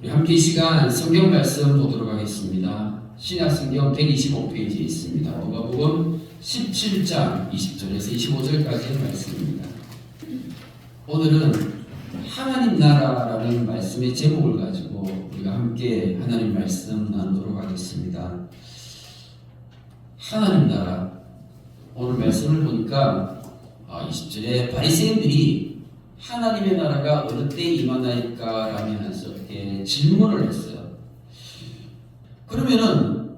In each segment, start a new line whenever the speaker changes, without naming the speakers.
우리 함께 이 시간 성경 말씀 보도록 하겠습니다. 신약성경 125페이지에 있습니다. 누가복음 17장 20절에서 25절까지의 말씀입니다. 오늘은 하나님 나라라는 말씀의 제목을 가지고 우리가 함께 하나님 말씀 나누도록 하겠습니다. 하나님 나라. 오늘 말씀을 보니까 20절에 바리새인들이 하나님의 나라가 어느 때 임하나이까 라면서 이렇게 질문을 했어요. 그러면은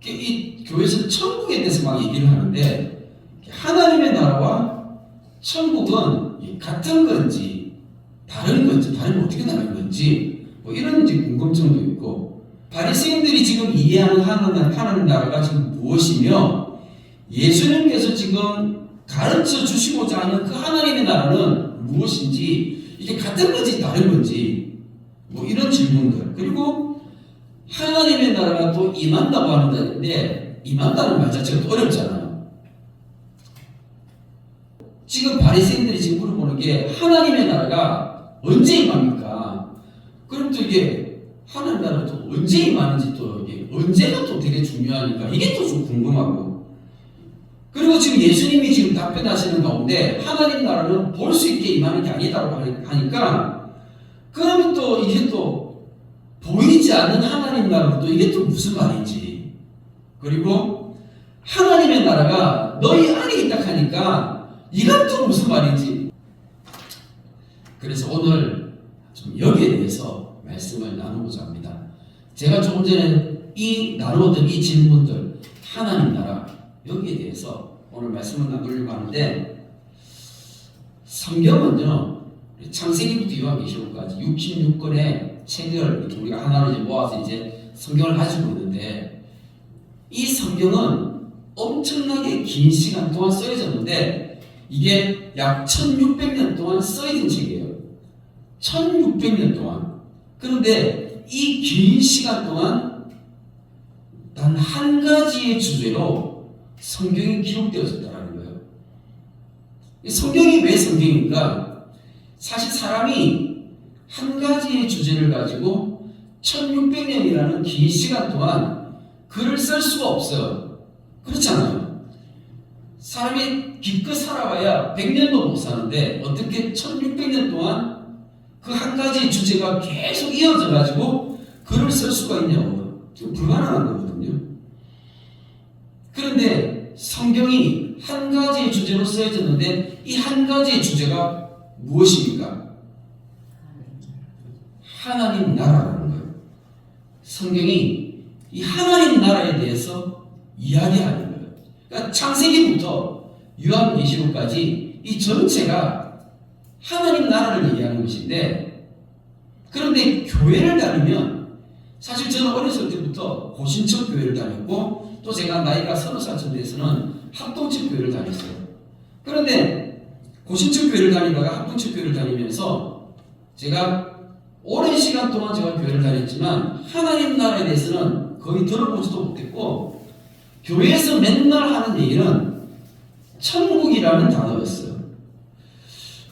이 교회에서 천국에 대해서 막 얘기를 하는데 하나님의 나라와 천국은 같은 건지 다른 건지 다르면 어떻게 다른 건지 뭐 이런 이제 궁금증도 있고, 바리새인들이 지금 이해하는 하나님 나라가 지금 무엇이며 예수님께서 지금 가르쳐 주시고자 하는 그 하나님의 나라는 무엇인지, 이게 같은 건지 다른 건지 뭐 이런 질문들. 그리고 하나님의 나라가 또 임한다고 하는데 임한다는 말 자체가 또 어렵잖아요. 지금 바리새인들이 지금 물어보는 게 하나님의 나라가 언제 임합니까? 그럼 또 이게 하나님 나라가 또 언제 임하는지 또 이게 언제가 또 되게 중요하니까 이게 또 좀 궁금하고, 그리고 지금 예수님이 지금 답변하시는 가운데 하나님 나라는 볼 수 있게 임하는 게 아니다라고 하니까, 그러면 또 이게 또 보이지 않는 하나님 나라도 이게 또 무슨 말인지, 그리고 하나님의 나라가 너희 안에 있다 하니까 이건 또 무슨 말인지. 그래서 오늘 좀 여기에 대해서 말씀을 나누고자 합니다. 제가 조금 전에 나누었던 이 질문들, 하나님 나라, 여기에 대해서 오늘 말씀을 나누려고 하는데, 성경은요 창세기부터 요한계시록까지 66권의 책을 우리가 하나로 이제 모아서 이제 성경을 가지고 있는데, 이 성경은 엄청나게 긴 시간 동안 써져졌는데 이게 약 1600년 동안 써진 책이에요. 1600년 동안. 그런데 이 긴 시간 동안 단 한 가지의 주제로 성경이 기록되어졌다는 거예요. 성경이 왜 성경인가? 사실 사람이 한 가지의 주제를 가지고 1600년이라는 긴 시간 동안 글을 쓸 수가 없어요. 그렇잖아요. 사람이 기껏 살아봐야 100년도 못 사는데 어떻게 1600년 동안 그 한 가지 주제가 계속 이어져 가지고 글을 쓸 수가 있냐고. 불가능한 거거든요. 그런데 성경이 한 가지의 주제로 쓰여졌는데 이 한 가지의 주제가 무엇입니까? 하나님 나라라는 거예요. 성경이 이 하나님 나라에 대해서 이야기하는 거예요. 그러니까 창세기부터 요한계시록까지 이 전체가 하나님 나라를 얘기하는 것인데, 그런데 교회를 다니면, 사실 저는 어렸을 때부터 고신척 교회를 다녔고, 또 제가 나이가 30살 돼서는 합동측 교회를 다녔어요. 그런데 고신척 교회를 다니다가 합동측 교회를 다니면서 제가 오랜 시간 동안 제가 교회를 다녔지만 하나님 나라에 대해서는 거의 들어보지도 못했고, 교회에서 맨날 하는 얘기는 천국이라는 단어였어요.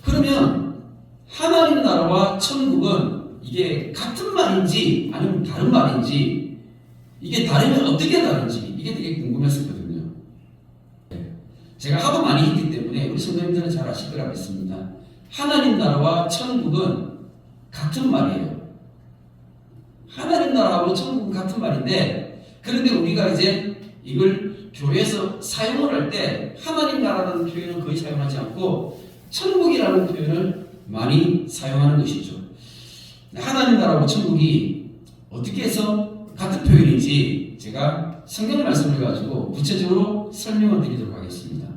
그러면 하나님 나라와 천국은 이게 같은 말인지 아니면 다른 말인지, 이게 다르면 어떻게 다른지 이게 되게 궁금했었거든요. 제가 하도 많이 했기 때문에 우리 선생님들은 잘 아실 거라 믿습니다. 하나님 나라와 천국은 같은 말이에요. 하나님 나라하고 천국은 같은 말인데, 그런데 우리가 이제 이걸 교회에서 사용을 할 때 하나님 나라라는 표현은 거의 사용하지 않고 천국이라는 표현을 많이 사용하는 것이죠. 하나님 나라와 천국이 어떻게 해서 같은 표현인지 제가 성경 말씀을 가지고 구체적으로 설명을 드리도록 하겠습니다.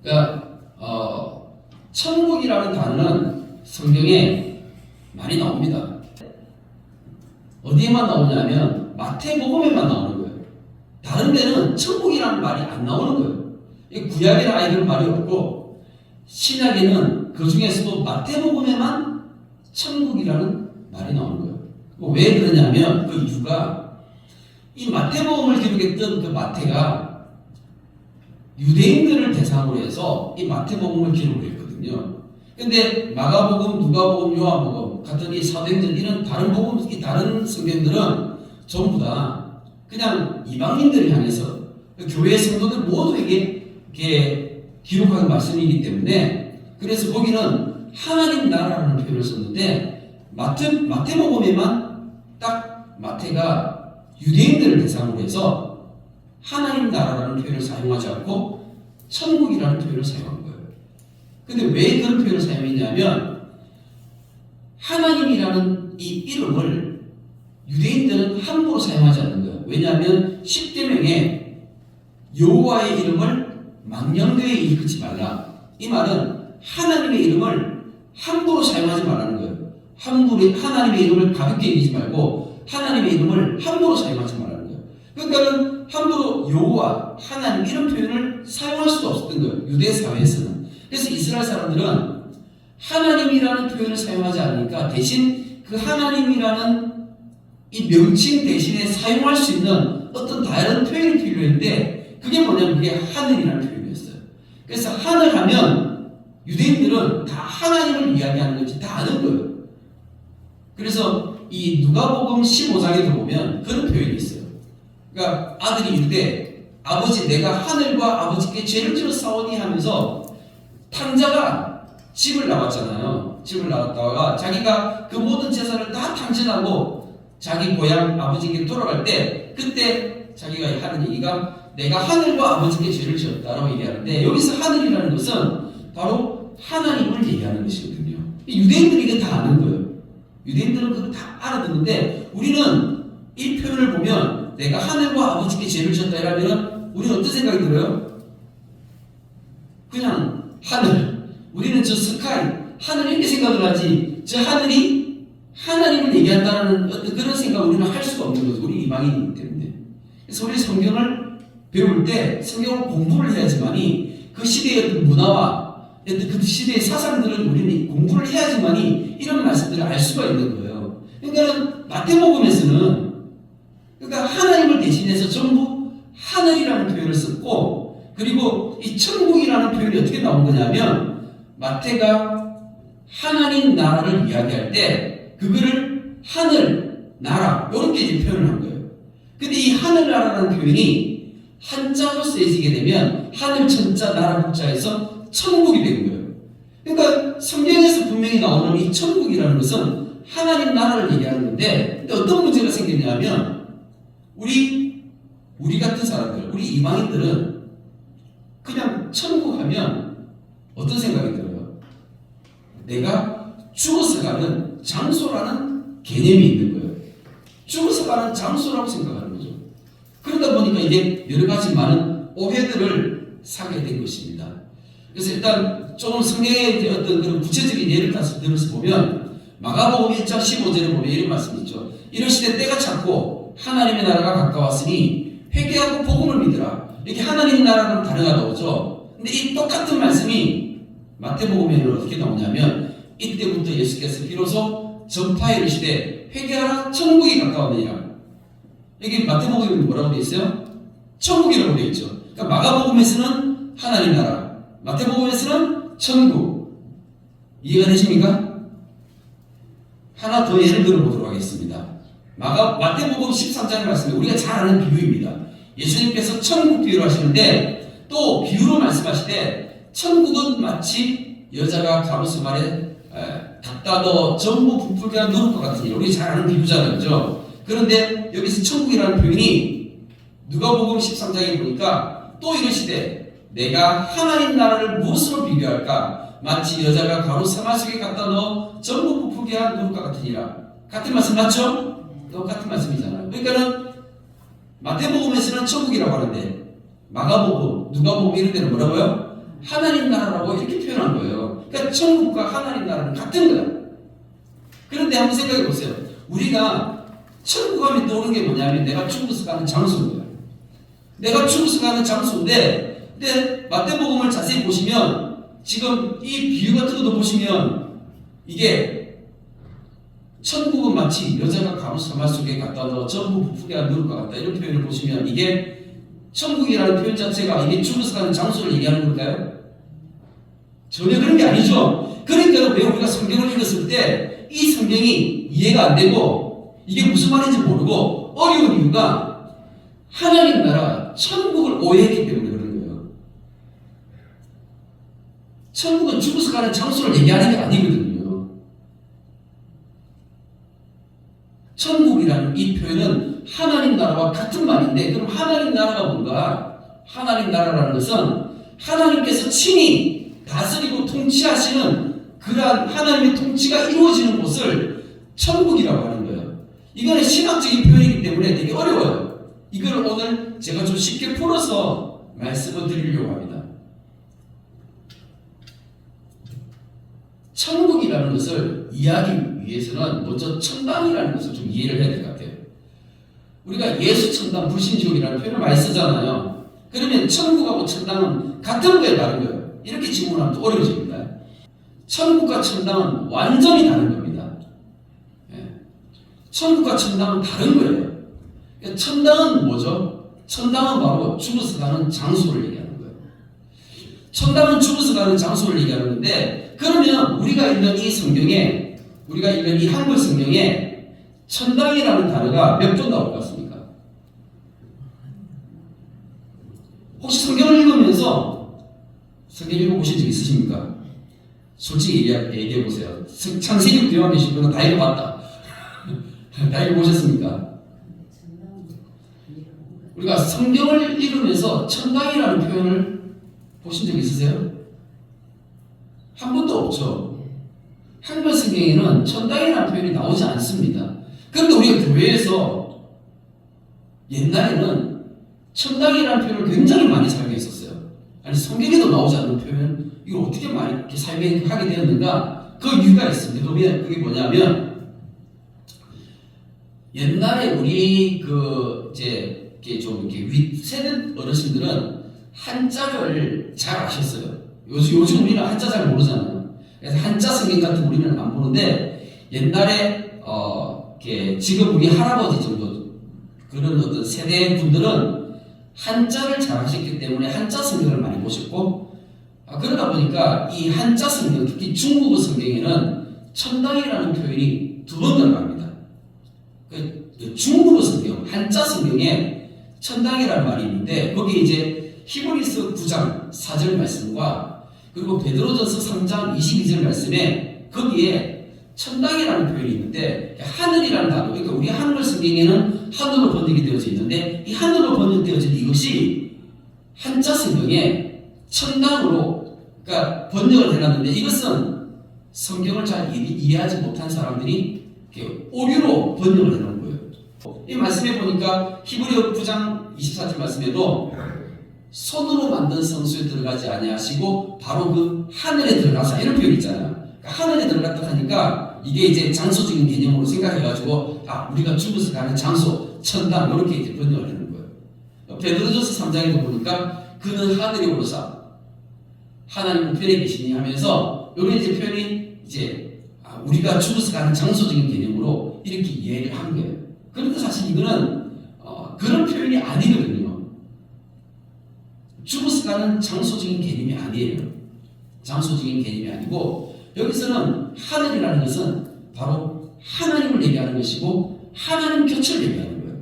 그러니까 천국이라는 단어는 성경에 많이 나옵니다. 어디에만 나오냐면 마태복음에만 나오는 거예요. 다른 데는 천국이라는 말이 안 나오는 거예요. 구약에는 아예 그런 말이 없고, 신약에는 그 중에서도 마태복음에만 천국이라는 말이 나오는 거예요. 왜 그러냐면 그 이유가, 이 마태복음을 기록했던 그 마태가 유대인들을 대상으로 해서 이 마태복음을 기록을 했거든요. 근데 마가복음, 누가복음, 요한복음 베드로 같은 이 사도행전 이런 다른 복음, 이 다른 성경들은 전부 다 그냥 이방인들을 향해서 교회 성도들 모두에게 이렇게 기록한 말씀이기 때문에 그래서 거기는 하나님 나라라는 표현을 썼는데 마태복음에만 딱 마태가 유대인들을 대상으로 해서 하나님 나라라는 표현을 사용하지 않고 천국이라는 표현을 사용한 거예요. 근데 왜 그런 표현을 사용했냐면 하나님이라는 이 이름을 유대인들은 함부로 사용하지 않는 거예요. 왜냐하면 10계명에 여호와의 이름을 망령되이 일컫지 말라. 이 말은 하나님의 이름을 함부로 사용하지 말라는 거예요. 함부로 하나님의 이름을 가볍게 여기지 말고 하나님의 이름을 함부로 사용하지 말라는 거예요. 그러니까는 함부로 여호와 하나님 이런 표현을 사용할 수도 없었던 거예요. 유대 사회에서는. 그래서 이스라엘 사람들은 하나님이라는 표현을 사용하지 않으니까 대신 그 하나님이라는 이 명칭 대신에 사용할 수 있는 어떤 다른 표현이 필요했는데 그게 뭐냐면 그게 하늘이라는 표현이었어요. 그래서 하늘 하면 유대인들은 다 하나님을 이야기하는 건지 다 아는 거예요. 그래서 이 누가복음 15장에도 보면 그런 표현이 있어요. 그러니까 아들이 이르되 아버지 내가 하늘과 아버지께 죄를 지어 싸우니 하면서 탕자가 집을 나왔잖아요. 집을 나왔다가 자기가 그 모든 재산을 다 탕진하고 자기 고향 아버지께 돌아갈 때 그때 자기가 하는 얘기가 내가 하늘과 아버지께 죄를 지었다라고 얘기하는데 여기서 하늘이라는 것은 바로 하나님을 얘기하는 것이거든요. 유대인들이 이게 다 아는 거예요. 유대인들은 그걸 다 알아듣는데 우리는 이 표현을 보면 내가 하늘과 아버지께 죄를 지었다 이러면 우리는 어떤 생각이 들어요? 그냥 하늘. 우리는 저 스카이, 하늘 이렇게 생각을 하지 저 하늘이 하나님을 얘기한다는 어떤 그런 생각을 우리는 할 수가 없는 거죠. 우리 이방인이기 때문에. 그래서 우리 성경을 배울 때 성경을 공부를 해야지만이 그 시대의 어떤 문화와 그 시대의 사상들을 우리는 공부를 해야지만이 이런 말씀들을 알 수가 있는 거예요. 그러니까 마태복음에서는 그러니까 하나님을 대신해서 전부 하늘이라는 표현을 썼고 그리고 이 천국이라는 표현이 어떻게 나온 거냐면 마태가 하나님 나라를 이야기할 때 그거를 하늘, 나라 이렇게 이제 표현을 한 거예요. 근데 이 하늘 나라라는 표현이 한자로 쓰여지게 되면 하늘 천자 나라 국자에서 천국이 된 거예요. 그러니까 성경에서 분명히 나오는 이 천국이라는 것은 하나님 나라를 얘기하는 건데 근데 어떤 문제가 생겼냐면 우리 같은 사람들, 우리 이방인들은 그냥 천국 하면 어떤 생각이 들어요? 내가 죽어서 가는 장소라는 개념이 있는 거예요. 죽어서 가는 장소라고 생각하는 거죠. 그러다 보니까 이게 여러 가지 많은 오해들을 사게 된 것입니다. 그래서 일단 조금 성경의 어떤 그런 구체적인 예를 들어서 보면 마가복음 1장 15절에 보면 이런 말씀이 있죠. 이르시되 때가 찼고 하나님의 나라가 가까웠으니 회개하고 복음을 믿으라. 이렇게 하나님 나라는 단어가 나오죠. 근데 이 똑같은 말씀이 마태복음에는 어떻게 나오냐면 이때부터 예수께서 비로소 전파에 이르시되 회개하라 천국이 가까웠느니라. 여기 마태복음에 뭐라고 되어 있어요? 천국이라고 되어 있죠. 그러니까 마가복음에서는 하나님 나라, 마태복음에서는 천국. 이해가 되십니까? 하나 더 예를 들어보도록 하겠습니다. 마태복음 13장 말씀에 우리가 잘 아는 비유입니다. 예수님께서 천국 비유를 하시는데 또 비유로 말씀하시되 천국은 마치 여자가 가로수말에 갖다 넣어 전부 부풀게 한 누룩과 같으니 우리 잘 아는 비유잖아요. 그죠? 그런데 여기서 천국이라는 표현이 누가복음 13장에 보니까 또 이르시되 내가 하나님 나라를 무엇으로 비교할까? 마치 여자가 가루 사마 속에 갖다 넣어 전부 부풀게 한 누룩과 같으니라. 같은 말씀 맞죠? 똑같은 말씀이잖아요. 그러니까는 마태복음에서는 천국이라고 하는데 마가복음, 누가복음 이런 데는 뭐라고요? 하나님 나라라고 이렇게 표현한 거예요. 그러니까 천국과 하나님 나라는 같은 거야. 그런데 한번 생각해 보세요. 우리가 천국 하면 떠오르는 게 뭐냐면 내가 죽어서 가는 장소인 거야. 내가 죽어서 가는 장소인데 근데 마태복음을 자세히 보시면 지금 이 비유 같은 것도 보시면 이게 천국은 마치 여자가 가로사마 속에 갖다 넣어 전부 부풀게 한 누룩과 같다 이런 표현을 보시면 이게 천국이라는 표현 자체가 이게 죽어서 가는 장소를 얘기하는 걸까요? 전혀 그런 게 아니죠. 그러니까 왜 우리가 성경을 읽었을 때 이 성경이 이해가 안 되고 이게 무슨 말인지 모르고 어려운 이유가 하나님 나라 천국을 오해했기 때문에 그런 거예요. 천국은 죽어서 가는 장소를 얘기하는 게 아니거든요. 천국이라는 이 표현은 하나님 나라와 같은 말인데, 그럼 하나님 나라가 뭔가? 하나님 나라라는 것은 하나님께서 친히 다스리고 통치하시는 그러한 하나님의 통치가 이루어지는 곳을 천국이라고 하는 거예요. 이거는 신학적인 표현이기 때문에 되게 어려워요. 이걸 오늘 제가 좀 쉽게 풀어서 말씀을 드리려고 합니다. 천국이라는 것을 이해하기 위해서는 먼저 천당이라는 것을 좀 이해를 해야 될 것 같아요. 우리가 예수 천당 불신지옥이라는 표현을 많이 쓰잖아요. 그러면 천국하고 천당은 같은 거예요, 다른 거예요? 이렇게 질문하면 또 어려워집니다. 천국과 천당은 완전히 다른 겁니다. 천국과 천당은 다른 거예요. 천당은 뭐죠? 천당은 바로 죽어서 가는 장소를 얘기하는 거예요. 천당은 죽어서 가는 장소를 얘기하는 건데, 그러면 우리가 읽는 이 성경에, 우리가 읽는 이 한글 성경에 천당이라는 단어가 몇 번 나올 것 같습니까? 혹시 성경을 읽으면서 성경 읽어보신 적 있으십니까? 솔직히 얘기해 보세요. 창세기부터 요한계시록 분은 다 읽어봤다. 다 읽어보셨습니까? 우리가 성경을 읽으면서 천당이라는 표현을 보신 적 있으세요? 한 번도 없죠. 한글 성경에는 천당이라는 표현이 나오지 않습니다. 그런데 우리가 교회에서 옛날에는 천당이라는 표현을 굉장히 많이 사용했었어요. 아니, 성경에도 나오지 않는 표현, 이걸 어떻게 많이 이렇게 사용하게 되었는가? 그 이유가 있습니다. 그게 뭐냐면, 옛날에 우리 이렇게 좀 이렇게 윗세대 어르신들은 한자를 잘 아셨어요. 요즘 우리는 한자 잘 모르잖아요. 그래서 한자 성경 같은 우리는 안 보는데, 옛날에 지금 우리 할아버지 정도 그런 어떤 세대 분들은 한자를 잘 하셨기 때문에 한자 성경을 많이 보셨고, 그러다 보니까 이 한자 성경, 특히 중국어 성경에는 천당이라는 표현이 2번 들어갑니다. 중국어 성경, 한자 성경에 천당이라는 말이 있는데, 거기에 이제 히브리서 9장 4절 말씀과 그리고 베드로전서 3장 22절 말씀에 거기에 천당이라는 표현이 있는데, 하늘이라는 단어, 그러니까 우리 한글 성경에는 하늘로 번역이 되어져 있는데, 이 하늘로 번역되어진 이것이 한자 성경에 천당으로 그러니까 번역을 해놨는데, 이것은 성경을 잘 이해하지 못한 사람들이 이렇게 오류로 번역을 해놓은 거예요. 이 말씀에 보니까 히브리서 9장 24절 말씀에도 손으로 만든 성소에 들어가지 아니하시고 바로 그 하늘에 들어가사, 이런 표현이 있잖아요. 그러니까 하늘에 들어갔다 하니까 이게 이제 장소적인 개념으로 생각해가지고 우리가 죽어서 가는 장소, 천당, 이렇게 이제 번역을 하는 거예요. 베드로전서 3장에도 보니까 그는 하늘에 오르사 하나님은 편에 계시니 하면서 여기 이제 표현이 이제 우리가 죽어서 가는 장소적인 개념으로 이렇게 이해를 한 거예요. 그런데 사실 이거는 그런 표현이 아니거든요. 죽어서 가는 장소적인 개념이 아니에요. 장소적인 개념이 아니고, 여기서는 하늘이라는 것은 바로 하나님을 얘기하는 것이고 하나님 곁을 얘기하는 거예요.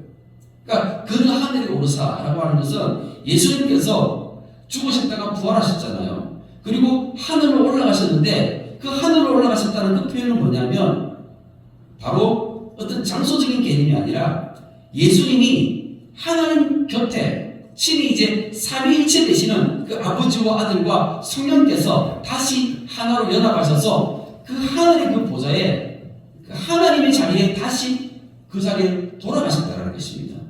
그러니까 그는 하늘에 오르사라고 하는 것은 예수님께서 죽으셨다가 부활하셨잖아요. 그리고 하늘로 올라가셨는데, 그 하늘로 올라가셨다는 그 표현은 뭐냐면 바로 어떤 장소적인 개념이 아니라 예수님이 하나님 곁에 친히 이제 삼위일체 되시는 그 아버지와 아들과 성령께서 다시 하나로 연합하셔서 그 하늘의 그 보좌에, 그 하나님의 자리에 다시 그 자리에 돌아가셨다는 것입니다.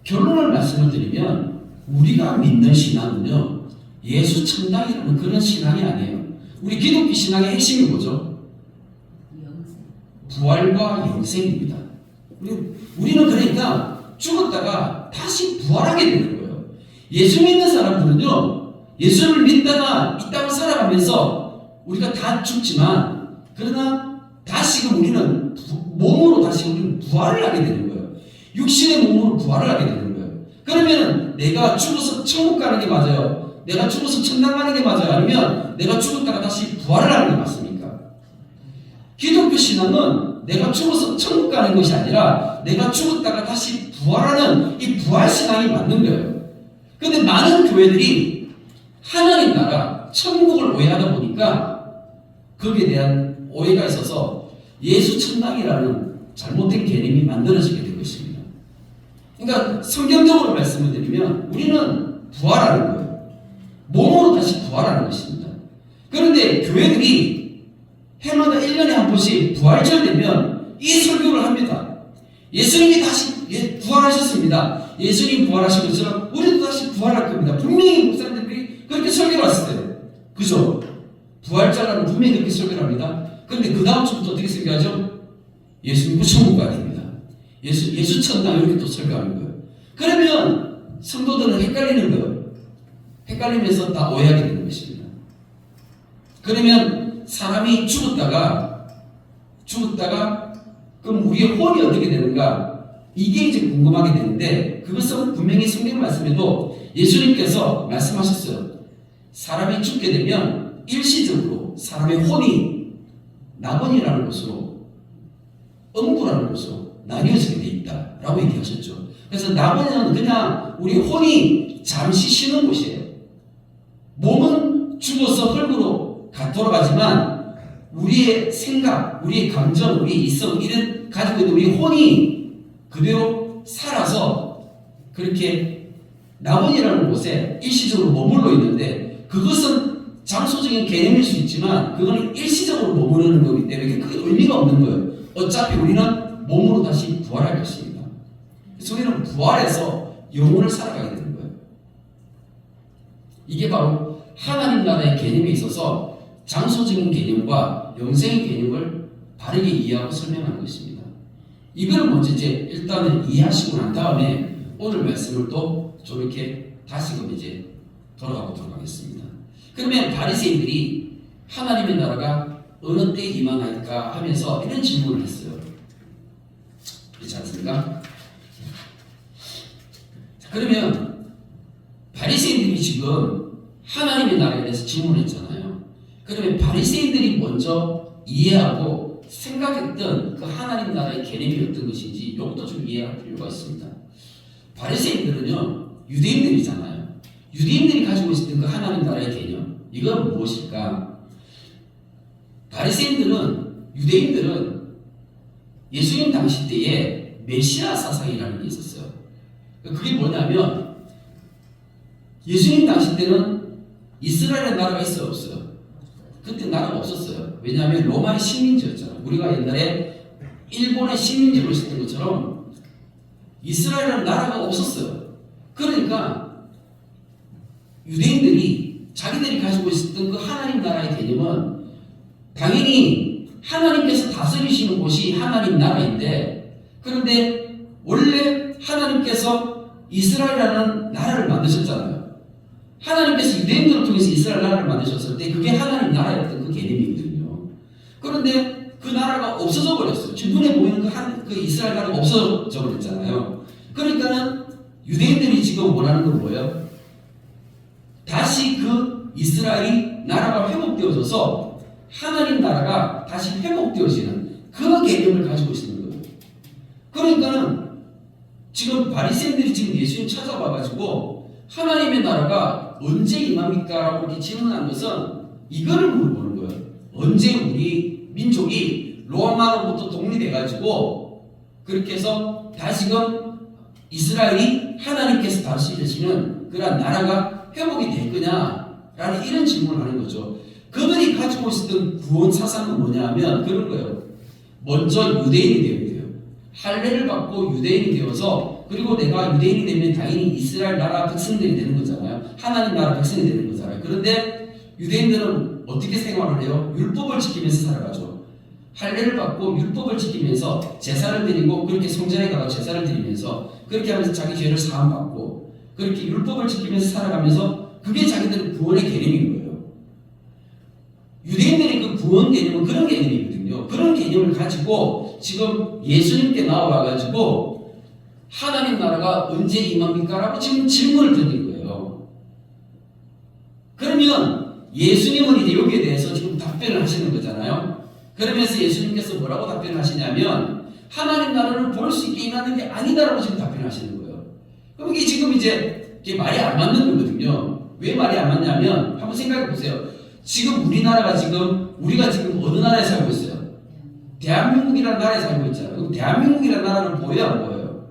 결론을 말씀을 드리면, 우리가 믿는 신앙은요, 예수 천당이라는 그런 신앙이 아니에요. 우리 기독교 신앙의 핵심이 뭐죠? 부활과 영생입니다. 우리는 그러니까 죽었다가 다시 부활하게 되는 거예요. 예수 믿는 사람들은요, 예수를 믿다가 이 땅을 살아가면서 우리가 다 죽지만, 그러나 다시금 우리는 몸으로 다시 우리는 부활을 하게 되는 거예요. 육신의 몸으로 부활을 하게 되는 거예요. 그러면 내가 죽어서 천국 가는 게 맞아요? 내가 죽어서 천당 가는 게 맞아요? 아니면 내가 죽었다가 다시 부활을 하는 게 맞습니까? 기독교 신앙은 내가 죽어서 천국 가는 것이 아니라 내가 죽었다가 다시 부활하는 이 부활 신앙이 맞는 거예요. 근데 많은 교회들이 하나님 나라, 천국을 오해하다 보니까 거기에 대한 오해가 있어서 예수 천당이라는 잘못된 개념이 만들어지게 된 것입니다. 그러니까 성경적으로 말씀을 드리면 우리는 부활하는 거예요. 몸으로 다시 부활하는 것입니다. 그런데 교회들이 해마다 1년에 한 번씩 부활절 되면 이 설교를 합니다. 예수님이 다시 부활하셨습니다. 예수님 부활하신 것처럼 우리도 다시 부활할 겁니다. 분명히 목사님들이 그렇게 설교를 했어요. 그죠? 부활절라는 분명히 그렇게 설교를 합니다. 그런데 그 다음 주부터 어떻게 설교하죠? 예수님 천국 가야 됩니다. 예수 천당 이렇게 또 설교하는 거예요. 그러면 성도들은 헷갈리는 거예요. 헷갈리면서 다 오해하게 되는 것입니다. 그러면 사람이 죽었다가 그럼 우리의 혼이 어떻게 되는가? 이게 이제 궁금하게 되는데 그것은 분명히 성경 말씀에도 예수님께서 말씀하셨어요. 사람이 죽게 되면 일시적으로 사람의 혼이 낙원이라는 곳으로 음부라는 곳으로 나뉘어지게 돼 있다라고 얘기하셨죠. 그래서 낙원은 그냥 우리 혼이 잠시 쉬는 곳이에요. 몸은 죽어서 흙으로 돌아가지만 우리의 생각, 우리의 감정, 우리의 이성 이런 가지고 있는 우리 혼이 그대로 살아서 그렇게 낙원이라는 곳에 일시적으로 머물러 있는데 그것은 장소적인 개념일 수 있지만 그거는 일시적으로 머무르는 거기 때문에 크게 의미가 없는 거예요. 어차피 우리는 몸으로 다시 부활할 것입니다. 그래서 우리는 부활해서 영혼을 살아가게 되는 거예요. 이게 바로 하나님 나라의 개념에 있어서 장소적인 개념과 영생의 개념을 바르게 이해하고 설명하는 것입니다. 이걸 먼저 이제 일단은 이해하시고 난 다음에 오늘 말씀을 또 좀 이렇게 다시금 이제 돌아가 보도록 하겠습니다. 그러면 바리새인들이 하나님의 나라가 어느 때 임하나이까 하면서 이런 질문을 했어요. 그렇지 않습니까? 자, 그러면 바리새인들이 지금 하나님의 나라에 대해서 질문했잖아요. 그러면 바리새인들이 먼저 이해하고 생각했던 그 하나님 나라의 개념이 어떤 것인지 이것도 좀 이해할 필요가 있습니다. 바리새인들은요 유대인들이잖아요. 유대인들이 가지고 있었던 그 하나님 나라의 개념 이건 무엇일까? 유대인들은 예수님 당시 때에 메시아 사상이라는 게 있었어요. 그게 뭐냐면 예수님 당시 때는 이스라엘의 나라가 있어요, 없어요? 그때 나라가 없었어요. 왜냐하면 로마의 식민지였잖아요. 우리가 옛날에 일본의 식민지로 있었던 것처럼 이스라엘은 나라가 없었어요. 그러니까 유대인들이 자기들이 가지고 있었던 그 하나님 나라의 개념은 당연히 하나님께서 다스리시는 곳이 하나님 나라인데 그런데 원래 하나님께서 이스라엘이라는 나라를 만드셨잖아요. 하나님께서 유대인들을 통해서 이스라엘 나라를 만드셨을 때 그게 하나님 나라였던 그 개념이거든요. 그런데 그 나라가 없어져 버렸어요. 지금 눈에 보이는 그 이스라엘 나라가 없어져 버렸잖아요. 그러니까는 유대인들이 지금 원하는 건 뭐예요? 다시 그 이스라엘이 나라가 회복되어져서 하나님 나라가 다시 회복되어지는 그 개념을 가지고 있는 거예요. 그러니까는 지금 바리새인들이 지금 예수님 찾아와가지고 하나님의 나라가 언제 임합니까? 라고 이렇게 질문한 것은 이거를 물어보는 거예요. 언제 우리 민족이 로마로부터 독립해가지고 그렇게 해서 다시금 이스라엘이 하나님께서 다스리시는 그런 나라가 회복이 될 거냐라는 이런 질문을 하는 거죠. 그들이 가지고 있었던 구원 사상은 뭐냐 하면 그런 거예요. 먼저 유대인이 되어야 돼요. 할례를 받고 유대인이 되어서 그리고 내가 유대인이 되면 당연히 이스라엘 나라 백성들이 되는 거잖아요. 하나님 나라 백성이 되는 거잖아요. 그런데 유대인들은 어떻게 생활을 해요? 율법을 지키면서 살아가죠. 할례를 받고 율법을 지키면서 제사를 드리고 그렇게 성전에 가서 제사를 드리면서 그렇게 하면서 자기 죄를 사함받고 그렇게 율법을 지키면서 살아가면서 그게 자기들의 구원의 개념인 거예요. 유대인들의 그 구원 개념은 그런 개념이거든요. 그런 개념을 가지고 지금 예수님께 나와가지고 하나님 나라가 언제 임합니까? 라고 지금 질문을 드린 거예요. 그러면 예수님은 이제 여기에 대해서 지금 답변을 하시는 거잖아요. 그러면서 예수님께서 뭐라고 답변하시냐면 하나님 나라를 볼 수 있게 임하는 게 아니다라고 지금 답변하시는 거예요. 그럼 이게 지금 이제 이게 말이 안 맞는 거거든요. 왜 말이 안 맞냐면 한번 생각해 보세요. 지금 우리나라가 우리가 지금 어느 나라에 살고 있어요? 대한민국이라는 나라에 살고 있잖아요. 그럼 대한민국이라는 나라는 보여요, 안 보여요?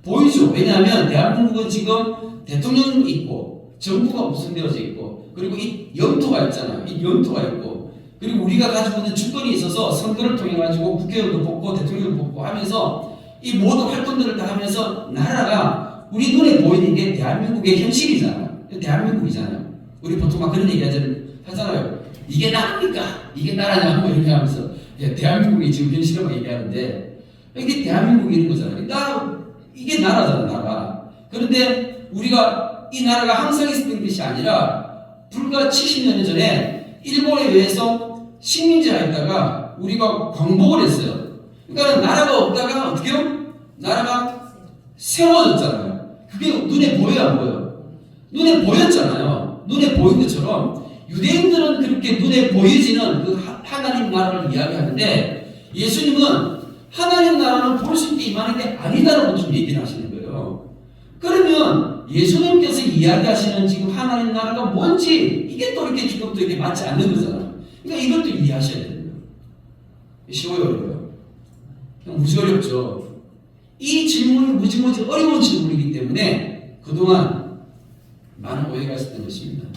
보이죠. 왜냐하면 대한민국은 지금 대통령이 있고 정부가 구성되어져 있고 그리고 이 영토가 있잖아요. 이 영토가 있고 그리고 우리가 가지고 있는 주권이 있어서 선거를 통해 가지고 국회의원도 뽑고 대통령도 뽑고 하면서 이 모든 활동들을 다 하면서 나라가 우리 눈에 보이는 게 대한민국의 현실이잖아요. 대한민국이잖아요. 우리 보통 막 그런 얘기 하잖아요. 이게 나라입니까? 이게 나라냐? 뭐 이렇게 하면서 대한민국이 지금 현실이라고 얘기하는데 이게 대한민국이 있는 거잖아요. 이게 나라잖아, 나라. 그런데 우리가 이 나라가 항상 있었던 것이 아니라 불과 70년 전에 일본에 의해서 식민지가 있다가 우리가 광복을 했어요. 그러니까 나라가 없다가 어떻게요? 나라가 세워졌잖아요. 그게 눈에 보여요, 안 보여요? 눈에 보였잖아요. 눈에 보인 것처럼 유대인들은 그렇게 눈에 보이지는 그 하나님 나라를 이야기하는데 예수님은 하나님 나라는 볼 수 있게 임하는 게 아니다라고 좀 얘기를 하시는 거예요. 그러면 예수님께서 이야기하시는 지금 하나님 나라가 뭔지 이게 또 이렇게 지금 또 이렇게 맞지 않는 거잖아요. 그러니까 이걸 또 이해하셔야 됩니다. 쉬워요, 어려워요? 그냥 무지 어렵죠. 이 질문이 무지무지 어려운 질문이기 때문에 그동안 많은 오해가 있었던 것입니다.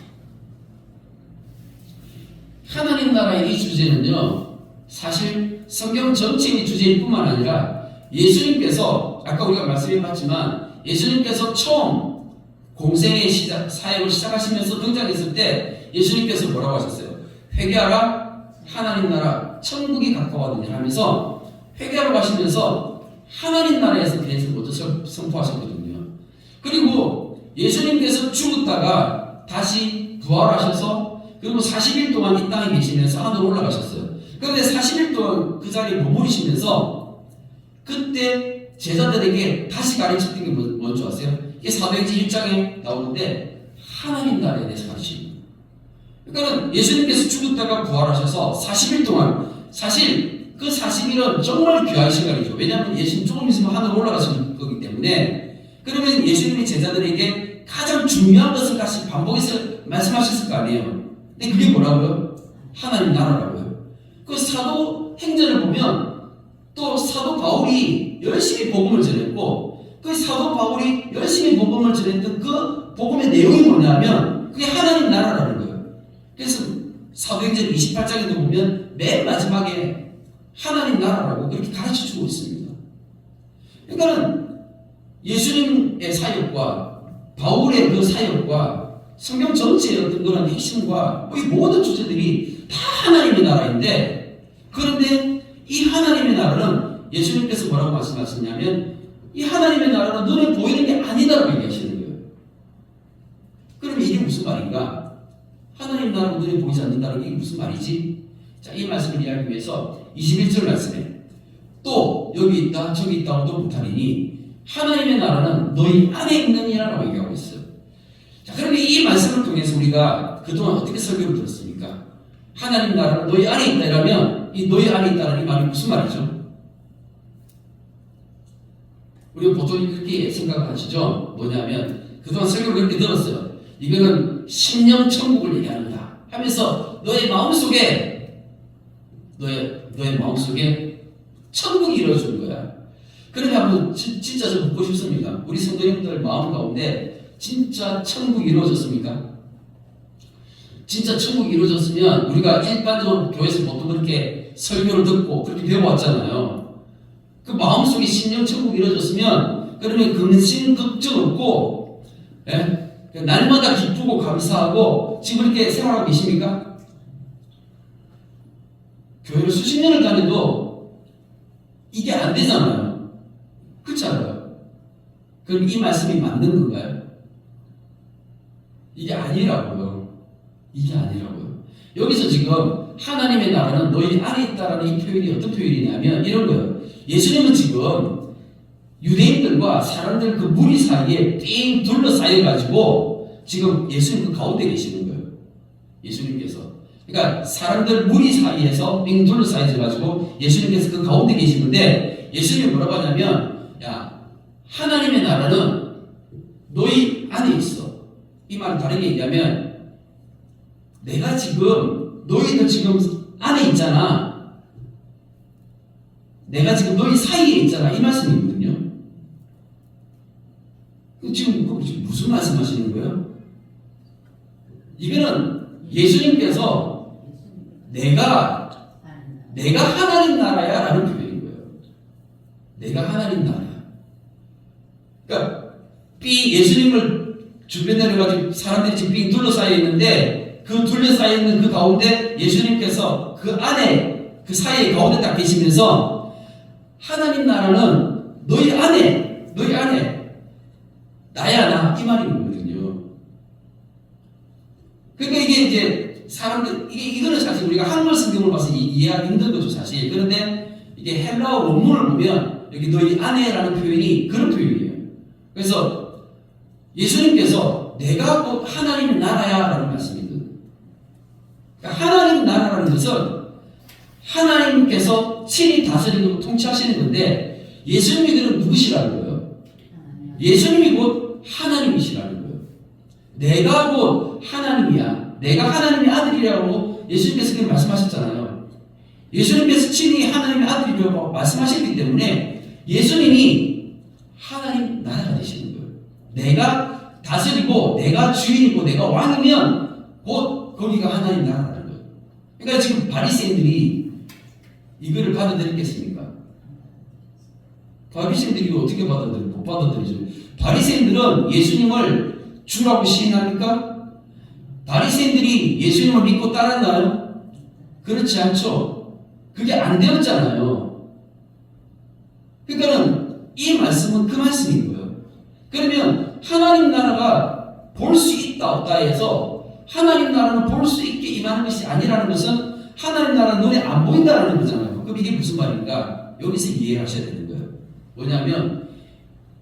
하나님 나라의 이 주제는요, 사실 성경 전체의 주제일 뿐만 아니라 예수님께서 아까 우리가 말씀해봤지만 예수님께서 처음 공생의 사역을 시작하시면서 등장했을 때 예수님께서 뭐라고 하셨어요? 회개하라, 하나님 나라 천국이 가까워하느니 하면서 회개하러 가시면서 하나님 나라에서 대해서 먼저 선포하셨거든요. 그리고 예수님께서 죽었다가 다시 부활하셔서 그리고 40일 동안 이 땅에 계시면서 하늘로 올라가셨어요. 그런데 40일 동안 그 자리에 머무르시면서 그때 제자들에게 다시 가르쳤던 게 뭔지 아세요? 이게 사도행전 1장에 나오는데 하나님 나라에 대해서 가르치는 거예요. 그러니까 예수님께서 죽었다가 부활하셔서 40일 동안 사실 그 40일은 정말 귀한 시간이죠. 왜냐하면 예수님 조금 있으면 하늘로 올라가시는 거기 때문에 그러면 예수님이 제자들에게 가장 중요한 것을 다시 반복해서 말씀하셨을 거 아니에요. 근데 그게 뭐라고요? 하나님 나라라고요. 그 사도 행전을 보면 또 사도 바울이 열심히 복음을 전했고 그 사도 바울이 열심히 복음을 전했던 그 복음의 내용이 뭐냐면 그게 하나님 나라라는 거예요. 그래서 사도행전 28장에도 보면 맨 마지막에 하나님 나라라고 그렇게 가르쳐주고 있습니다. 그러니까 예수님의 사역과 바울의 그 사역과 성경 전체의 어떤 그런 핵심과 이 모든 주제들이 다 하나님의 나라인데 그런데 이 하나님의 나라는 예수님께서 뭐라고 말씀하셨냐면 이 하나님의 나라는 눈에 보이는 게 아니다라고 얘기하시는 거예요. 그럼 이게 무슨 말인가? 하나님 나라는 눈에 보이지 않는다는 게 무슨 말이지? 자, 이 말씀을 이해하기 위해서 21절 말씀에 또 여기 있다 저기 있다고도 못하리니 하나님의 나라는 너희 안에 있느니라라고 얘기하고 있어요. 자, 그러면 이 말씀을 통해서 우리가 그동안 어떻게 설교를 들었습니까? 하나님 나라는 너희 안에 있다 이라면 이 너희 안에 있다는 이 말이 무슨 말이죠? 우리가 보통 그렇게 생각을 하시죠? 뭐냐면 그동안 설교를 그렇게 들었어요. 이거는 심령 천국을 얘기한다 하면서 너의 마음속에 천국이 이루어지는 거야. 그러면 한번 진짜 좀 묻고 싶습니다. 우리 성도님들 마음 가운데 진짜 천국이 이루어졌습니까? 진짜 천국이 이루어졌으면 우리가 일반적으로 교회에서 보통 그렇게 설교를 듣고 그렇게 배워왔잖아요. 그 마음속에 심령 천국이 이루어졌으면 그러면 근심 걱정 없고 날마다 기쁘고 감사하고 지금 그렇게 생활하고 계십니까? 교회를 수십 년을 다녀도 이게 안 되잖아요. 그렇지 않아요? 그럼 이 말씀이 맞는 건가요? 이게 아니라고요. 이게 아니라고요. 여기서 지금 하나님의 나라는 너희 안에 있다라는 이 표현이 어떤 표현이냐면 이런 거예요. 예수님은 지금 유대인들과 사람들 그 무리 사이에 삥 둘러싸여 가지고 지금 예수님 그 가운데 계시는 거예요. 예수님께서. 그러니까 사람들 무리 사이에서 빙 둘러싸여 가지고 예수님께서 그 가운데 계시는데 예수님이 뭐라고 하냐면 야 하나님의 나라는 너희 안에 있어. 이 말은 다르게 얘기하면 내가 지금 너희들 지금 안에 있잖아. 내가 지금 너희 사이에 있잖아. 이 말씀이거든요. 지금 무슨 말씀하시는 거예요? 이거는 예수님께서 내가 하나님 나라야 라는 표현인 거예요. 내가 하나님 나라야. 그러니까 예수님을 주변에 내려가지고 사람들이 지금 빙 둘러싸여 있는데 그 둘러싸여 있는 그 가운데 예수님께서 그 안에 그 사이에 가운데 딱 계시면서 하나님 나라는 너희 안에 나야 나 이 말이거든요. 그러니까 이게 이제 사람들 이거는 사실 우리가 한글 성경을 봐서 이해하기 힘든 거죠 사실. 그런데 이게 헬라어 원문을 보면 여기 너희 안에라는 표현이 그런 표현이에요. 그래서 예수님께서 내가 곧 하나님 나라야라는 말씀이거든요. 그러니까 하나님 나라라는 것은 하나님께서 친히 다스리고 통치하시는 건데 예수님이 그는 누구시라는 거예요? 예수님이 곧 하나님이시라는 거예요. 내가 곧 하나님이야. 내가 하나님의 아들이라고 예수님께서 그렇게 말씀하셨잖아요. 예수님께서 친히 하나님의 아들이라고 말씀하셨기 때문에 예수님이 하나님 나라가 되시는 거예요. 내가 다스리고 내가 주인이고 내가 왕이면 곧 거기가 하나님 나라라는 거예요. 그러니까 지금 바리새인들이 이거를 받아들였겠습니까? 바리새인들이 어떻게 못 받아들이죠? 바리새인들은 예수님을 주라고 시인합니까? 바리새인들이 예수님을 믿고 따랐나요? 그렇지 않죠. 그게 안 되었잖아요. 그러니까는 이 말씀은 그 말씀인 거예요. 그러면 하나님 나라가 볼 수 있다 없다 해서 하나님 나라는 볼 수 있게 임하는 것이 아니라는 것은 하나님 나라는 눈에 안 보인다는 거잖아요. 그럼 이게 무슨 말인가? 여기서 이해하셔야 되는 거예요. 뭐냐면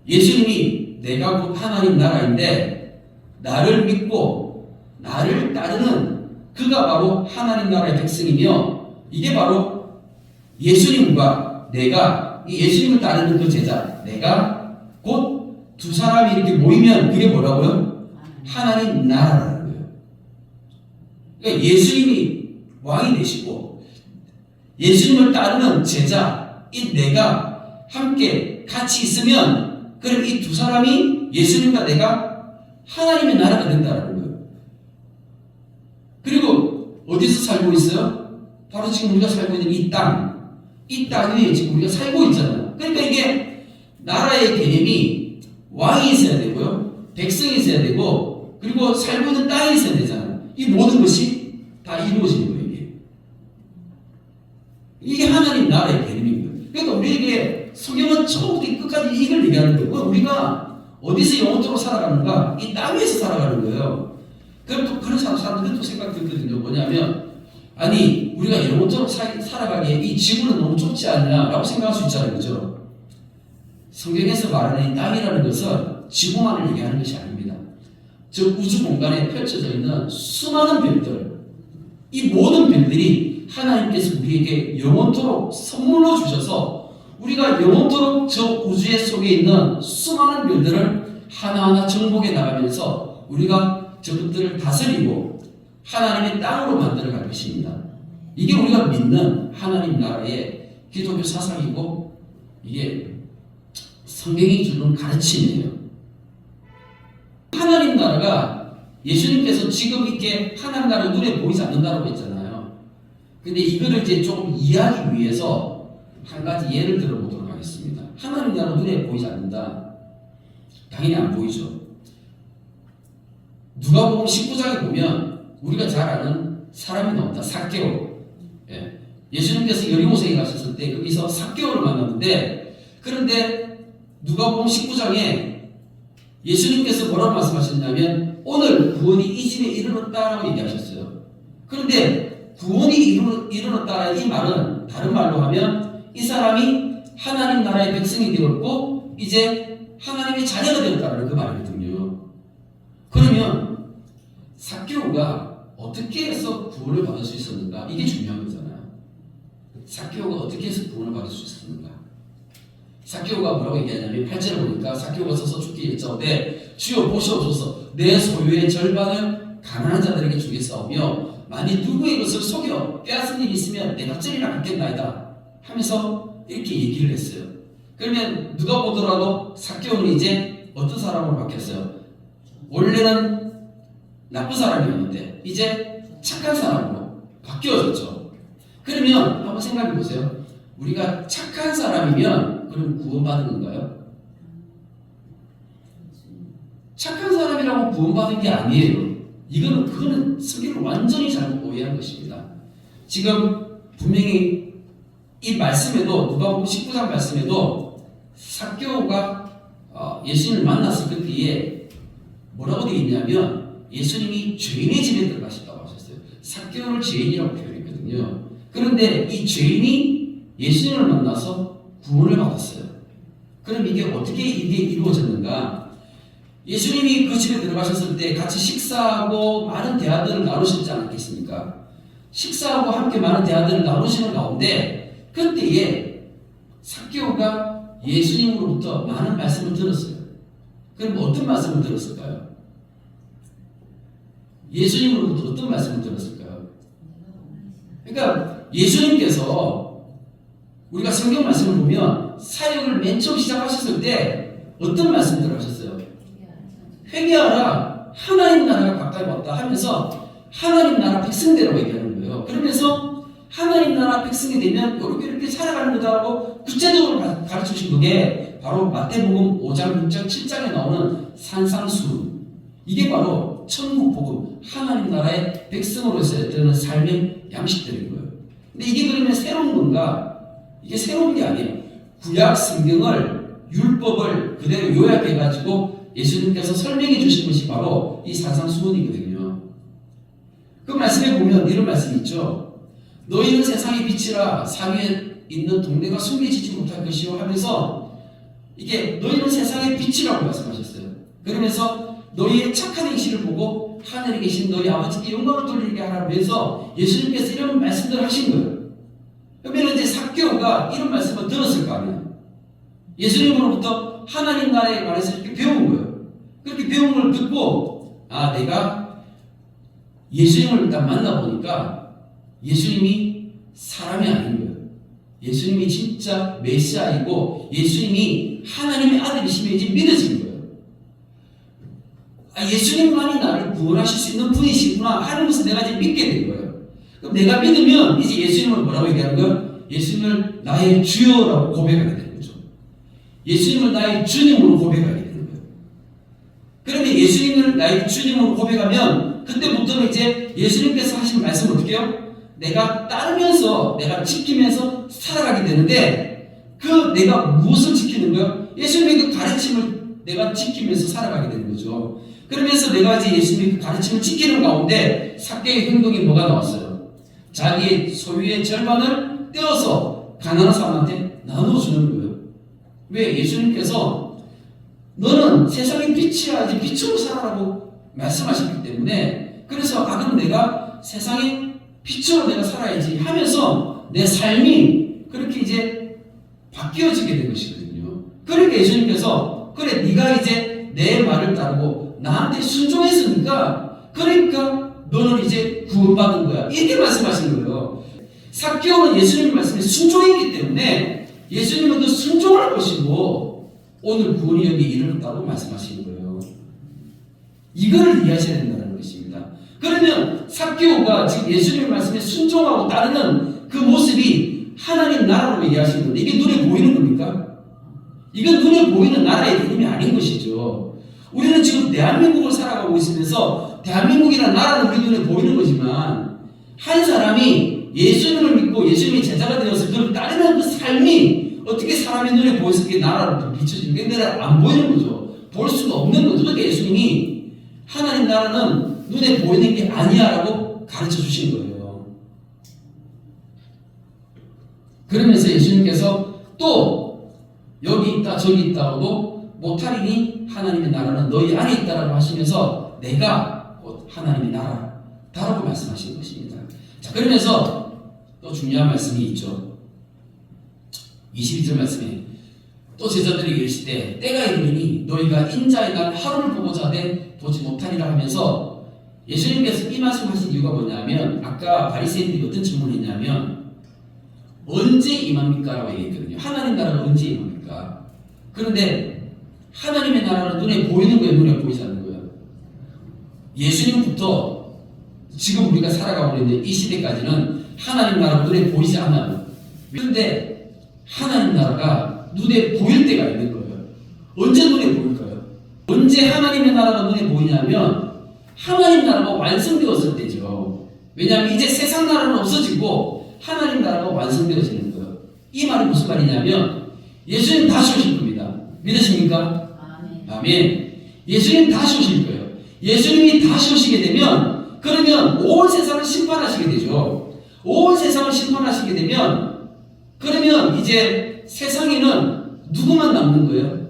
예수님이 내가 곧 하나님 나라인데 나를 믿고 나를 따르는 그가 바로 하나님 나라의 백성이며 이게 바로 예수님과 내가 이 예수님을 따르는 그 제자 내가 곧 두 사람이 이렇게 모이면 그게 뭐라고요? 하나님 나라라는 거예요. 그러니까 예수님이 왕이 되시고 예수님을 따르는 제자 이 내가 함께 같이 있으면 그럼 이 두 사람이 예수님과 내가 하나님의 나라가 된다는 거예요. 그리고 어디서 살고 있어요? 바로 지금 우리가 살고 있는 이 땅 위에 지금 우리가 살고 있잖아요. 그러니까 이게 나라의 개념이 왕이 있어야 되고요. 백성이 있어야 되고 그리고 살고 있는 땅이 있어야 되잖아요. 이 모든 것이 다 이루어지는 거예요. 이게 하나님 나라의 개념인 거예요. 그러니까 우리에게 성경은 처음부터 끝까지 이걸 얘기하는 거예요. 우리가 어디서 영원토록 살아가는가? 이 땅 위에서 살아가는 거예요. 그런 사람들은 또 생각이 들거든요. 뭐냐면 아니 우리가 영원토록 살아가기에 이 지구는 너무 좁지 않냐라고 생각할 수 있잖아요. 그죠? 성경에서 말하는 이 땅이라는 것은 지구만을 얘기하는 것이 아닙니다. 즉 우주 공간에 펼쳐져 있는 수많은 별들 이 모든 별들이 하나님께서 우리에게 영원토록 선물로 주셔서 우리가 영원토록 저 우주의 속에 있는 수많은 별들을 하나하나 정복해 나가면서 우리가 저것들을 다스리고 하나님의 땅으로 만들어갈 것입니다. 이게 우리가 믿는 하나님 나라의 기독교 사상이고 이게 성경이 주는 가르침이에요. 하나님 나라가 예수님께서 지금 이렇게 하나님 나라 눈에 보이지 않는다고 했잖아요. 근데 이거를 이제 조금 이해하기 위해서 한 가지 예를 들어보도록 하겠습니다. 하나님 나라 눈에 보이지 않는다. 당연히 안 보이죠. 누가복음 19장에 보면 우리가 잘 아는 사람이 나온다. 삭개오. 예수님께서 여리고성에 가셨을 때 거기서 삭개오를 만났는데 그런데 누가복음 19장에 예수님께서 뭐라고 말씀하셨냐면 오늘 구원이 이 집에 이르렀다라고 얘기하셨어요. 그런데 구원이 이르렀다라는 이 말은 다른 말로 하면 이 사람이 하나님 나라의 백성이 되었고 이제 하나님의 자녀가 되었다는 그 말이거든요. 그러면 삭개오가 어떻게 해서 구원을 받을 수 있었는가? 이게 중요한 거잖아요. 삭개오가 어떻게 해서 구원을 받을 수 있었는가? 삭개오가 뭐라고 얘기하냐면 8절을 보니까 삭개오가 서서 주께 여짜오되 주여 보시옵소서 내 소유의 절반을 가난한 자들에게 주겠사오며 만일 누구의 것을 속여 빼앗은 일이 있으면 내가 쩌리라 갚겠나이다 하면서 이렇게 얘기를 했어요. 그러면 누가 보더라도 삭개오는 이제 어떤 사람으로 바뀌었어요? 원래는 나쁜 사람이었는데 이제 착한 사람으로 바뀌어졌죠. 그러면 한번 생각해 보세요. 우리가 착한 사람이면 그럼 구원받은 건가요? 착한 사람이라고 구원받은 게 아니에요. 그거는 성경을 완전히 잘못 오해한 것입니다. 지금 분명히 이 말씀에도 누가복음 19장 말씀에도 삭개오가 예수님을 만났을 그때에 뭐라고 되어 있냐면 예수님이 죄인의 집에 들어가셨다고 하셨어요. 삭개오를 죄인이라고 표현했거든요. 그런데 이 죄인이 예수님을 만나서 구원을 받았어요. 그럼 이게 어떻게 이루어졌는가? 예수님이 그 집에 들어가셨을 때 같이 식사하고 많은 대화들을 나누셨지 않겠습니까? 식사하고 함께 많은 대화들을 나누시는 가운데 그때에 삭개오가 예수님으로부터 많은 말씀을 들었어요. 그럼 어떤 말씀을 들었을까요? 예수님으로부터 어떤 말씀을 들었을까요? 그러니까 예수님께서 우리가 성경 말씀을 보면 사역을 맨 처음 시작하셨을 때 어떤 말씀들을 하셨어요? 회개하라 하나님 나라가 가까이 왔다 하면서 하나님 나라 백성되라고 얘기하는 거예요. 그러면서 하나님 나라 백성이 되면 이렇게 살아가는 거다라고 구체적으로 가르쳐 주신 게 바로 마태복음 5장, 6장, 7장에 나오는 산상수훈. 이게 바로 천국 복음, 하나님 나라의 백성으로서의 되는 삶의 양식들인 거예요. 근데 이게 그러면 새로운 건가? 이게 새로운 게 아니에요. 구약 성경을, 율법을 그대로 요약해가지고 예수님께서 설명해 주신 것이 바로 이 산상수훈이거든요. 그 말씀에 보면 이런 말씀이 있죠. 너희는 세상의 빛이라 상위에 있는 동네가 숨겨지지 못할 것이요 하면서 이게 너희는 세상의 빛이라고 말씀하셨어요. 그러면서 너희의 착한 행실을 보고 하늘에 계신 너희 아버지께 영광을 돌리게 하라면서 예수님께서 이런 말씀들을 하신 거예요. 그러면 이제 삭개오가 이런 말씀을 들었을 거 아니에요. 예수님으로부터 하나님 나라에 관해서 이렇게 배운 거예요. 그렇게 배운 걸 듣고 내가 예수님을 일단 만나보니까 예수님이 사람이 아닌 거예요. 예수님이 진짜 메시아이고 예수님이 하나님의 아들이시면 이제 믿어진 거예요. 예수님만이 나를 구원하실 수 있는 분이시구나 하는 것을 내가 이제 믿게 된 거예요. 그럼 내가 믿으면 이제 예수님을 뭐라고 얘기하는 거예요? 예수님을 나의 주여라고 고백하게 되는 거죠. 예수님을 나의 주님으로 고백하게 되는 거예요. 그러면 예수님을 나의 주님으로 고백하면 그때부터는 이제 예수님께서 하신 말씀은 어떻게 해요? 내가 따르면서 내가 지키면서 살아가게 되는데 그 내가 무엇을 지키는 거예요? 예수님의 그 가르침을 내가 지키면서 살아가게 되는 거죠. 그러면서 내가 이제 예수님의 그 가르침을 지키는 가운데 삭개의 행동이 뭐가 나왔어요? 자기의 소유의 절반을 떼어서 가난한 사람한테 나눠주는 거예요. 왜? 예수님께서 너는 세상의 빛이야 이제 빛으로 살아라고 말씀하셨기 때문에 그래서 그럼 내가 세상의 빛으로 내가 살아야지 하면서 내 삶이 그렇게 이제 바뀌어지게 된 것이거든요. 그러니까 예수님께서 그래 네가 이제 내 말을 따르고 나한테 순종했으니까 그러니까 너는 이제 구원받은 거야 이렇게 말씀하신 거예요. 삭개오는 예수님 말씀에 순종했기 때문에 예수님은 그 순종할 것이고 오늘 구원이 여기 이르렀다고 말씀하시는 거예요. 이거를 이해하셔야 된다는 것입니다. 그러면 삭개오가 지금 예수님 말씀에 순종하고 따르는 그 모습이 하나님 나라로 이해하시는 건데 이게 눈에 보이는 겁니까? 이건 눈에 보이는 나라의 개념이 아닌 것이죠. 우리는 지금 대한민국을 살아가고 있으면서 대한민국이라는 나라는 우리 눈에 보이는 거지만 한 사람이 예수님을 믿고 예수님의 제자가 되어서 그걸 따르는 그 삶이 어떻게 사람의 눈에 보여서 그게 나라로 비춰지는 게 나라 안 보이는 거죠. 볼 수가 없는 거죠. 그러니까 예수님이 하나님 나라는 눈에 보이는 게 아니야라고 가르쳐 주신 거예요. 그러면서 예수님께서 또 여기 있다 저기 있다고도 못하리니 하나님의 나라는 너희 안에 있다라고 하시면서 내가 곧 하나님의 나라 다라고 말씀하신 것입니다. 자, 그러면서 또 중요한 말씀이 있죠. 22절 말씀에 또 제자들이 이르시되 때가 이르니 너희가 인자의 날 하루를 보고자 하되 보지 못하리라 하면서 예수님께서 이 말씀하신 이유가 뭐냐면 아까 바리새인들이 어떤 질문을 했냐면 언제 임합니까? 라고 얘기했거든요. 하나님 나라가 언제 임합니까? 그런데 하나님의 나라는 눈에 보이는 거예요? 눈에 보이지 않는 거예요? 예수님부터 지금 우리가 살아가고 있는 이 시대까지는 하나님 나라가 눈에 보이지 않아요. 그런데 하나님 나라가 눈에 보일 때가 있는 거예요. 언제 눈에 보일까요? 언제 하나님의 나라가 눈에 보이냐면 하나님 나라가 완성되었을 때죠. 왜냐하면 이제 세상 나라는 없어지고 하나님 나라가 완성되어지는 거예요. 이 말이 무슨 말이냐면 예수님 다시 오실 겁니다. 믿으십니까? 아멘. 예수님 다시 오실 거예요. 예수님이 다시 오시게 되면 그러면 온 세상을 심판하시게 되죠. 온 세상을 심판하시게 되면 그러면 이제 세상에는 누구만 남는 거예요?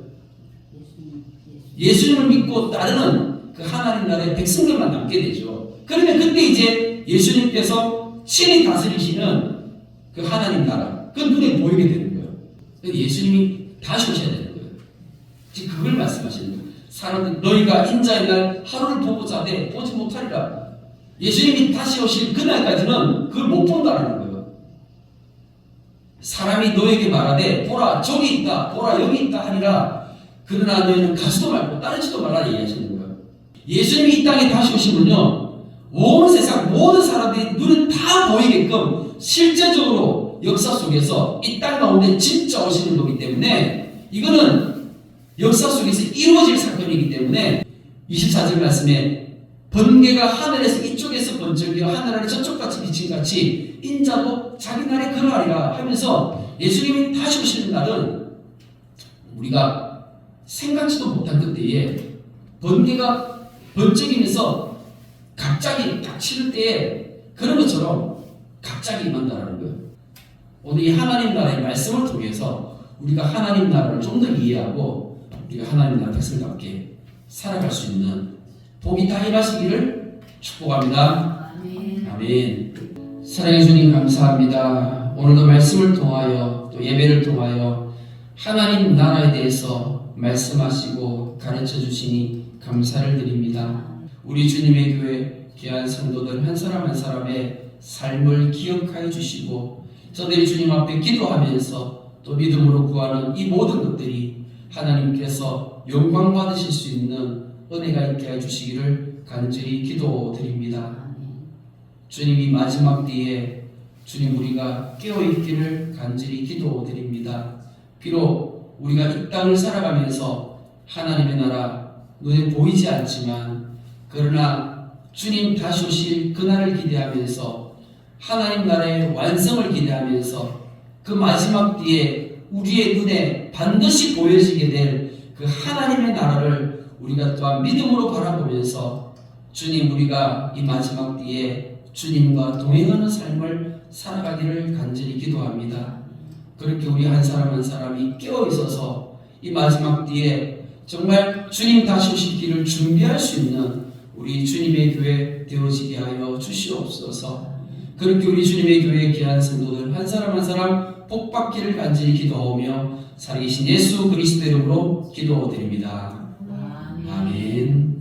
예수님을 믿고 따르는 그 하나님 나라의 백성들만 남게 되죠. 그러면 그때 이제 예수님께서 친히 다스리시는 그 하나님 나라, 그 눈에 보이게 되는 거예요. 예수님이 다시 오셔야 되는 거예요. 지금 그걸 말씀하시는 거예요. 사람들 너희가 인자의 날 하루를 보고자 하되 보지 못하리라. 예수님이 다시 오실 그날까지는 그걸 못 본다는 거예요. 사람이 너에게 말하되 보라 저기 있다 보라 여기 있다 하니라. 그러나 너희는 가지도 말고 따르지도 말라 얘기하시는 거예요. 예수님이 이 땅에 다시 오시면요 온 세상 모든 사람들이 눈에 다 보이게끔 실제적으로 역사 속에서 이 땅 가운데 진짜 오시는 거기 때문에 이거는 역사 속에서 이루어질 사건이기 때문에 24절 말씀에 번개가 하늘에서 이쪽에서 번쩍이어 하늘 아래 저쪽같이 비침같이 인자도 자기 날에 그러하리라 하면서 예수님이 다시 오시는 날은 우리가 생각지도 못한 그때에 번개가 번쩍이면서 갑자기 딱 치를 때에 그런 것처럼 갑자기 임한다라는 거예요. 오늘 이 하나님 나라의 말씀을 통해서 우리가 하나님 나라를 좀 더 이해하고 우리가 하나님 나라 백성답게 살아갈 수 있는 복이 다 임하시기를 축복합니다. 아멘. 아멘. 사랑해 주님 감사합니다. 오늘도 말씀을 통하여 또 예배를 통하여 하나님 나라에 대해서 말씀하시고 가르쳐 주시니 감사를 드립니다. 우리 주님의 교회 귀한 성도들 한 사람 한 사람의 삶을 기억하여 주시고 저들이 주님 앞에 기도하면서 또 믿음으로 구하는 이 모든 것들이 하나님께서 영광 받으실 수 있는 은혜가 있게 해주시기를 간절히 기도드립니다. 주님이 마지막 때에 주님 우리가 깨어있기를 간절히 기도드립니다. 비록 우리가 이 땅을 살아가면서 하나님의 나라 눈에 보이지 않지만 그러나 주님 다시 오실 그날을 기대하면서 하나님 나라의 완성을 기대하면서 그 마지막 때에 우리의 눈에 반드시 보여지게 될 그 하나님의 나라를 우리가 또한 믿음으로 바라보면서 주님 우리가 이 마지막 때에 주님과 동행하는 삶을 살아가기를 간절히 기도합니다. 그렇게 우리 한 사람 한 사람이 깨어 있어서 이 마지막 때에 정말 주님 다시 오실 길을 준비할 수 있는 우리 주님의 교회 되어지게 하여 주시옵소서. 그렇게 우리 주님의 교회의 귀한 성도들 한 사람 한 사람 복받기를 간절히 기도하며 살아계신 예수 그리스도 이름으로 기도드립니다. 아멘.